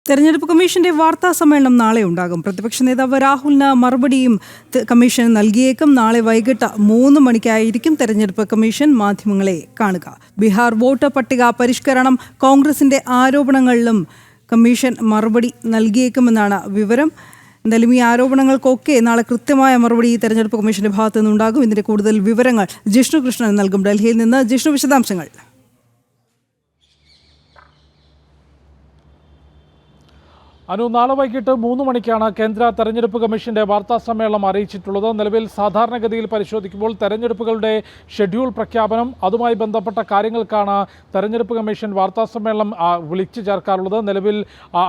തെരഞ്ഞെടുപ്പ് കമ്മീഷന്റെ വാർത്താ സമ്മേളനം നാളെ ഉണ്ടാകും. പ്രതിപക്ഷ നേതാവ് രാഹുലിന് മറുപടിയും കമ്മീഷൻ നൽകിയേക്കും. നാളെ വൈകിട്ട് 3 മണിക്കായിരിക്കും തെരഞ്ഞെടുപ്പ് കമ്മീഷൻ മാധ്യമങ്ങളെ കാണുക. ബീഹാർ വോട്ടർ പട്ടിക പരിഷ്കരണം കോൺഗ്രസിന്റെ ആരോപണങ്ങളിലും കമ്മീഷൻ മറുപടി നൽകിയേക്കുമെന്നാണ് വിവരം. എന്തായാലും ഈ ആരോപണങ്ങൾക്കൊക്കെ നാളെ കൃത്യമായ മറുപടി തെരഞ്ഞെടുപ്പ് കമ്മീഷന്റെ ഭാഗത്തു നിന്നുണ്ടാകും. ഇതിന്റെ കൂടുതൽ വിവരങ്ങൾ ജിഷ്ണു കൃഷ്ണൻ നൽകും ഡൽഹിയിൽ നിന്ന്. ജിഷ്ണു, വിശദാംശങ്ങൾ. നാളെ വൈകിട്ട് 3 മണിക്കാണ് കേന്ദ്ര തെരഞ്ഞെടുപ്പ് കമ്മീഷന്റെ വാർത്താ സമ്മേളനം അറിയിച്ചിട്ടുള്ളത്. നിലവിൽ സാധാരണഗതിയിൽ പരിശോധിക്കുമ്പോൾ തെരഞ്ഞെടുപ്പുകളുടെ ഷെഡ്യൂൾ പ്രഖ്യാപനം, അതുമായി ബന്ധപ്പെട്ട കാര്യങ്ങൾക്കാണ് തെരഞ്ഞെടുപ്പ് കമ്മീഷൻ വാർത്താ സമ്മേളനം വിളിച്ചു ചേർക്കാറുള്ളത്. നിലവിൽ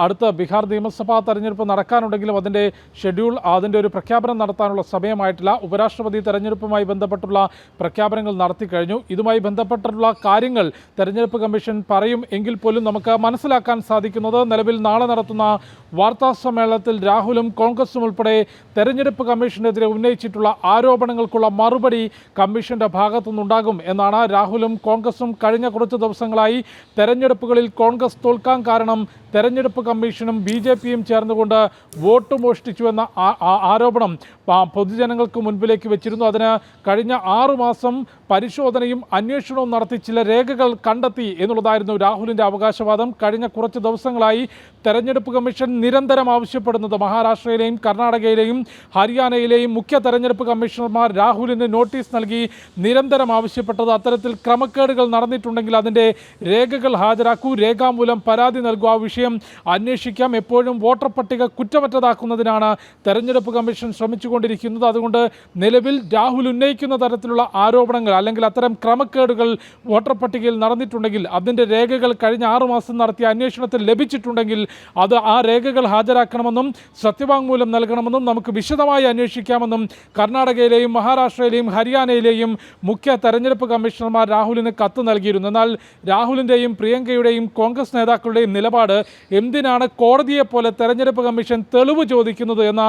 അടുത്ത ബീഹാർ നിയമസഭാ തെരഞ്ഞെടുപ്പ് നടക്കാനുണ്ടെങ്കിലും അതിൻ്റെ ഷെഡ്യൂൾ, അതിൻ്റെ ഒരു പ്രഖ്യാപനം നടത്താനുള്ള സമയമായിട്ടില്ല. ഉപരാഷ്ട്രപതി തെരഞ്ഞെടുപ്പുമായി ബന്ധപ്പെട്ടുള്ള പ്രഖ്യാപനങ്ങൾ നടത്തി കഴിഞ്ഞു. ഇതുമായി ബന്ധപ്പെട്ടുള്ള കാര്യങ്ങൾ തെരഞ്ഞെടുപ്പ് കമ്മീഷൻ പറയും എങ്കിൽ പോലും നമുക്ക് മനസ്സിലാക്കാൻ സാധിക്കുന്നത് നിലവിൽ നാളെ നടത്തുന്ന വാർത്താ സമ്മേളനത്തിൽ രാഹുലും കോൺഗ്രസും ഉൾപ്പെടെ തെരഞ്ഞെടുപ്പ് കമ്മീഷനെതിരെ ഉന്നയിച്ചിട്ടുള്ള ആരോപണങ്ങൾക്കുള്ള മറുപടി കമ്മീഷന്റെ ഭാഗത്തുനിന്നുണ്ടാകും എന്നാണ്. രാഹുലും കോൺഗ്രസും കഴിഞ്ഞ കുറച്ച് ദിവസങ്ങളായി തെരഞ്ഞെടുപ്പുകളിൽ കോൺഗ്രസ് തോൽക്കാൻ കാരണം തെരഞ്ഞെടുപ്പ് കമ്മീഷനും BJPയും ചേർന്നുകൊണ്ട് വോട്ട് മോഷ്ടിച്ചുവെന്ന ആരോപണം പൊതുജനങ്ങൾക്ക് മുൻപിലേക്ക് വെച്ചിരുന്നു. അതിന് കഴിഞ്ഞ 6 മാസം പരിശോധനയും അന്വേഷണവും നടത്തി ചില രേഖകൾ കണ്ടെത്തി എന്നുള്ളതായിരുന്നു രാഹുലിൻ്റെ അവകാശവാദം. കഴിഞ്ഞ കുറച്ച് ദിവസങ്ങളായി തെരഞ്ഞെടുപ്പ് കമ്മീഷൻ നിരന്തരം ആവശ്യപ്പെടുന്നത് മഹാരാഷ്ട്രയിലെയും കർണാടകയിലെയും ഹരിയാനയിലെയും മുഖ്യ തെരഞ്ഞെടുപ്പ് കമ്മീഷണർമാർ രാഹുലിന് നോട്ടീസ് നൽകി നിരന്തരം ആവശ്യപ്പെട്ടത് അത്തരത്തിൽ ക്രമക്കേടുകൾ നടന്നിട്ടുണ്ടെങ്കിൽ അതിൻ്റെ രേഖകൾ ഹാജരാക്കൂ, രേഖാമൂലം പരാതി നൽകൂ, ആ വിഷയം അന്വേഷിക്കാം, എപ്പോഴും വോട്ടർ പട്ടിക കുറ്റമറ്റതാക്കുന്നതിനാണ് തെരഞ്ഞെടുപ്പ് കമ്മീഷൻ ശ്രമിച്ചുകൊണ്ടിരിക്കുന്നത്. അതുകൊണ്ട് നിലവിൽ രാഹുൽ ഉന്നയിക്കുന്ന തരത്തിലുള്ള ആരോപണങ്ങൾ അല്ലെങ്കിൽ അത്തരം ക്രമക്കേടുകൾ വോട്ടർ പട്ടികയിൽ നടന്നിട്ടുണ്ടെങ്കിൽ അതിൻ്റെ രേഖകൾ കഴിഞ്ഞ 6 മാസം നടത്തിയ അന്വേഷണത്തിൽ ലഭിച്ചിട്ടുണ്ടെങ്കിൽ അത് ആ രേഖകൾ ഹാജരാക്കണമെന്നും സത്യവാങ്മൂലം നൽകണമെന്നും നമുക്ക് വിശദമായി അന്വേഷിക്കാമെന്നും കർണാടകയിലെയും മഹാരാഷ്ട്രയിലെയും ഹരിയാനയിലെയും മുഖ്യ തെരഞ്ഞെടുപ്പ് കമ്മീഷണർമാർ രാഹുലിന് കത്ത് നൽകിയിരുന്നു. എന്നാൽ രാഹുലിൻ്റെയും പ്രിയങ്കയുടെയും കോൺഗ്രസ് നേതാക്കളുടെയും നിലപാട് എന്തിനാണ് കോടതിയെപ്പോലെ തെരഞ്ഞെടുപ്പ് കമ്മീഷൻ തെളിവ് ചോദിക്കുന്നത് എന്ന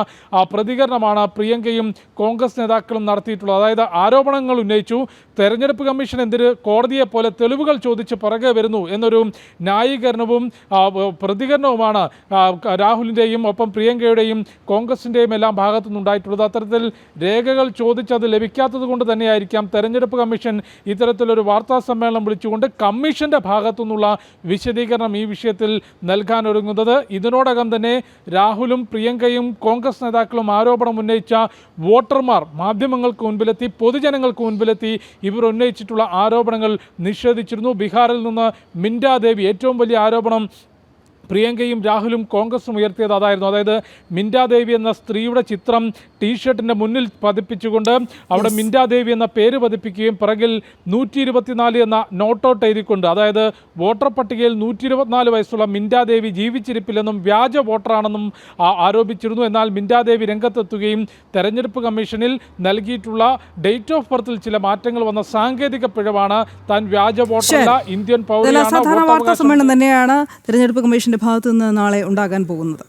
പ്രതികരണമാണ് പ്രിയങ്കയും കോൺഗ്രസ് നേതാക്കളും നടത്തിയിട്ടുള്ളത്. അതായത് ആരോപണങ്ങൾ ഉന്നയിച്ചു, തെരഞ്ഞെടുപ്പ് കമ്മീഷൻ എന്തിന് കോടതിയെപ്പോലെ തെളിവുകൾ ചോദിച്ച് പുറകെ വരുന്നു എന്നൊരു ന്യായീകരണവും പ്രതികരണവുമാണ് രാഹുലിൻ്റെയും ഒപ്പം പ്രിയങ്കയുടെയും കോൺഗ്രസിൻ്റെയും എല്ലാം ഭാഗത്തു നിന്നുണ്ടായിട്ടുള്ളത്. അത്തരത്തിൽ രേഖകൾ ചോദിച്ചത് ലഭിക്കാത്തത് കൊണ്ട് തന്നെയായിരിക്കാം തെരഞ്ഞെടുപ്പ് കമ്മീഷൻ ഇത്തരത്തിലൊരു വാർത്താ സമ്മേളനം വിളിച്ചുകൊണ്ട് കമ്മീഷൻ്റെ ഭാഗത്തു നിന്നുള്ള വിശദീകരണം ഈ വിഷയത്തിൽ നൽകാനൊരുങ്ങുന്നത്. ഇതിനോടകം തന്നെ രാഹുലും പ്രിയങ്കയും കോൺഗ്രസ് നേതാക്കളും ആരോപണം ഉന്നയിച്ച വോട്ടർമാർ മാധ്യമങ്ങൾക്ക് മുൻപിലെത്തി, പൊതുജനങ്ങൾക്ക് മുൻപിലെത്തി ഇവർ ഉന്നയിച്ചിട്ടുള്ള ആരോപണങ്ങൾ നിഷേധിച്ചിരുന്നു. ബീഹാറിൽ നിന്ന് മിൻഡ ദേവി, ഏറ്റവും വലിയ ആരോപണം പ്രിയങ്കയും രാഹുലും കോൺഗ്രസും ഉയർത്തിയത് അതായിരുന്നു. അതായത് മിൻഡ ദേവി എന്ന സ്ത്രീയുടെ ചിത്രം ടീഷർട്ടിൻ്റെ മുന്നിൽ പതിപ്പിച്ചുകൊണ്ട് അവിടെ മിൻഡ ദേവി എന്ന പേര് പതിപ്പിക്കുകയും പിറകിൽ 124 എന്ന നോട്ടൗട്ട് എഴുതിക്കൊണ്ട്, അതായത് വോട്ടർ പട്ടികയിൽ 124 വയസ്സുള്ള മിൻഡ ദേവി ജീവിച്ചിരിപ്പില്ലെന്നും വ്യാജ വോട്ടറാണെന്നും ആരോപിച്ചിരുന്നു. എന്നാൽ മിൻഡ ദേവി രംഗത്തെത്തുകയും തെരഞ്ഞെടുപ്പ് കമ്മീഷനിൽ നൽകിയിട്ടുള്ള ഡേറ്റ് ഓഫ് ബർത്തിൽ ചില മാറ്റങ്ങൾ വന്ന സാങ്കേതിക പിഴവാണ്, താൻ വ്യാജ വോട്ടറല്ല, ഇന്ത്യൻ പൗരനാണ്. തന്നെയാണ് തെരഞ്ഞെടുപ്പ് കമ്മീഷന്റെ ഭാഗത്തു നിന്ന് നാളെ ഉണ്ടാകാൻ പോകുന്നത്.